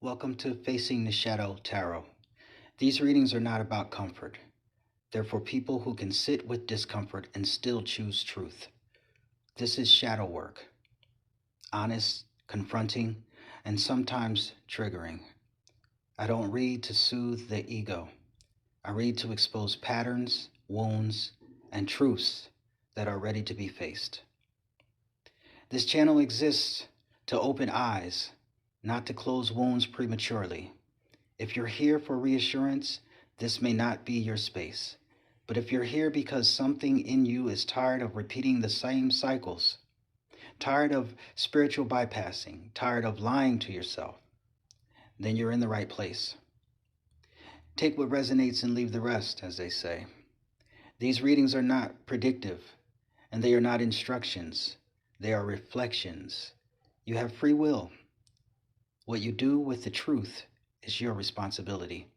Welcome to Facing the Shadow Tarot. These readings are not about comfort. They're for people who can sit with discomfort and still choose truth. This is shadow work, honest, confronting, and sometimes triggering. I don't read to soothe the ego. I read to expose patterns, wounds, and truths that are ready to be faced. This channel exists to open eyes, not to close wounds prematurely. If you're here for reassurance, this may not be your space. But if you're here because something in you is tired of repeating the same cycles, tired of spiritual bypassing, tired of lying to yourself, then you're in the right place. Take what resonates and leave the rest, as they say. These readings are not predictive, and they are not instructions. They are reflections. You have free will. What you do with the truth is your responsibility.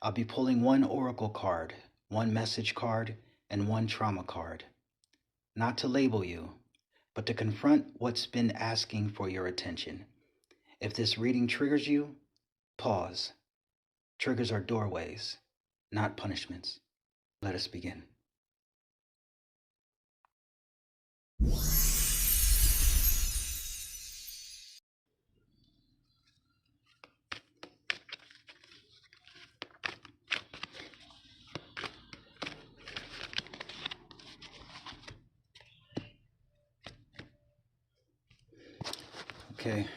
I'll be pulling one oracle card, one message card, and one trauma card. Not to label you, but to confront what's been asking for your attention. If this reading triggers you, pause. Triggers are doorways, not punishments. Let us begin. Okay,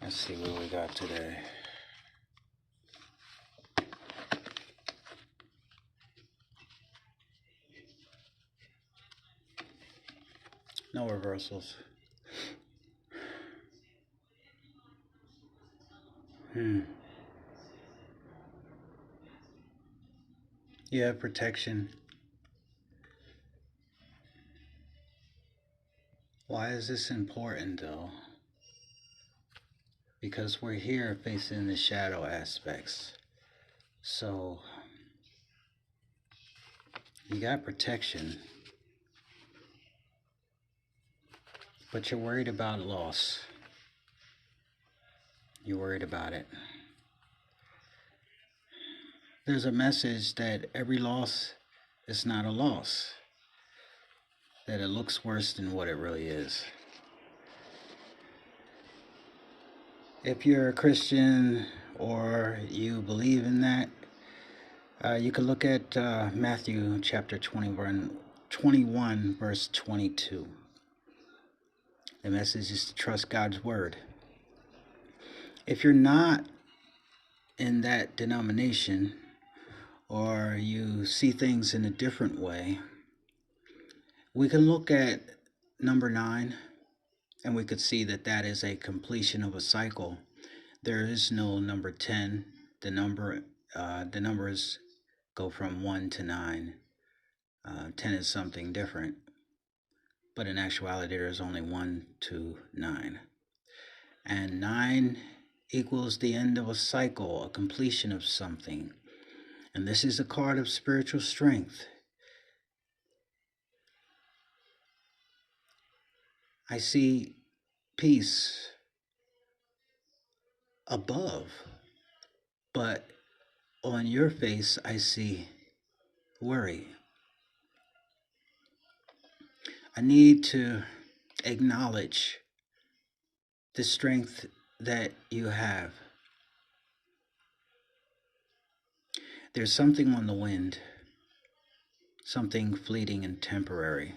let's see what we got today. No reversals. You have protection. Why is this important though? Because we're here facing the shadow aspects. So, you got protection, but you're worried about loss. You're worried about it. There's a message that every loss is not a loss, that it looks worse than what it really is. If you're a Christian or you believe in that, you can look at Matthew chapter 21, verse 22. The message is to trust God's word. If you're not in that denomination, or you see things in a different way, we can look at number 9, and we could see that that is a completion of a cycle. There is no number 10. The numbers go from 1 to 9. 10 is something different, but in actuality, there is only 1 to 9. And 9 equals the end of a cycle, a completion of something. And this is a card of spiritual strength. I see peace above, but on your face, I see worry. I need to acknowledge the strength that you have. There's something on the wind, something fleeting and temporary.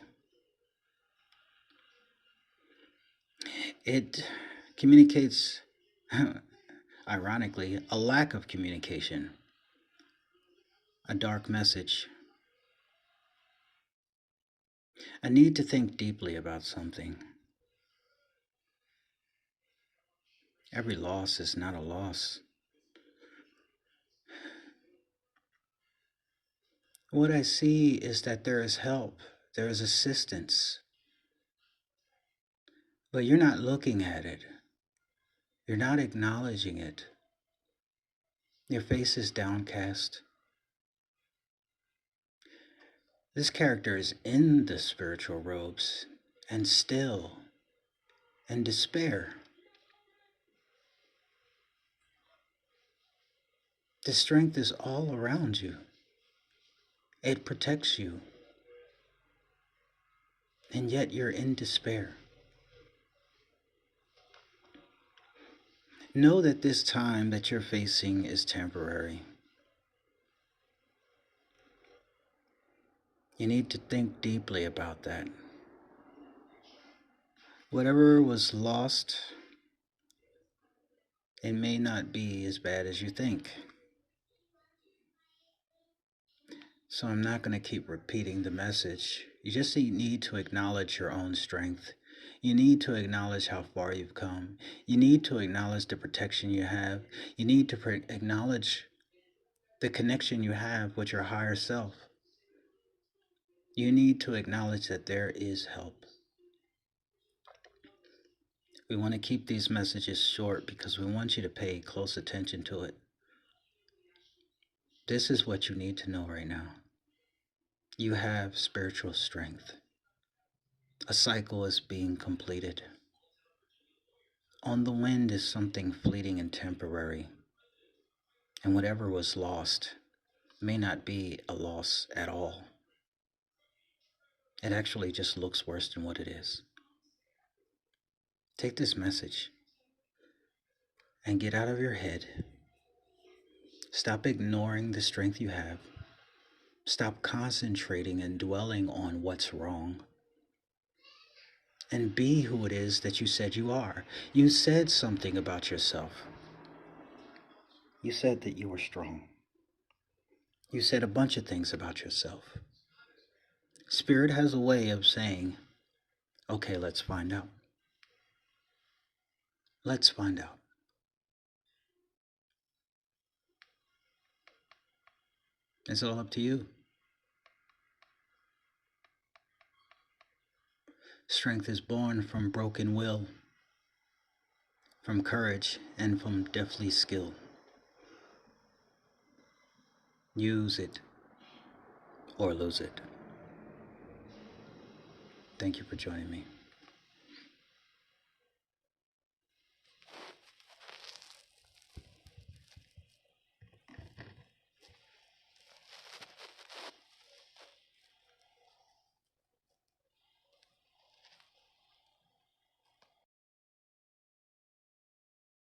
It communicates, ironically, a lack of communication, a dark message. I need to think deeply about something. Every loss is not a loss. What I see is that there is help, there is assistance, but you're not looking at it. You're not acknowledging it. Your face is downcast. This character is in the spiritual robes and still in despair. The strength is all around you. It protects you. And yet you're in despair. Know that this time that you're facing is temporary. You need to think deeply about that. Whatever was lost, it may not be as bad as you think. So I'm not going to keep repeating the message. You just need to acknowledge your own strength. You need to acknowledge how far you've come. You need to acknowledge the protection you have. You need to acknowledge the connection you have with your higher self. You need to acknowledge that there is help. We want to keep these messages short because we want you to pay close attention to it. This is what you need to know right now. You have spiritual strength. A cycle is being completed. On the wind is something fleeting and temporary. And whatever was lost may not be a loss at all. It actually just looks worse than what it is. Take this message and get out of your head. Stop ignoring the strength you have. Stop concentrating and dwelling on what's wrong. And be who it is that you said you are. You said something about yourself. You said that you were strong. You said a bunch of things about yourself. Spirit has a way of saying, okay, let's find out. Let's find out. It's all up to you. Strength is born from broken will, from courage, and from deathly skill. Use it or lose it. Thank you for joining me.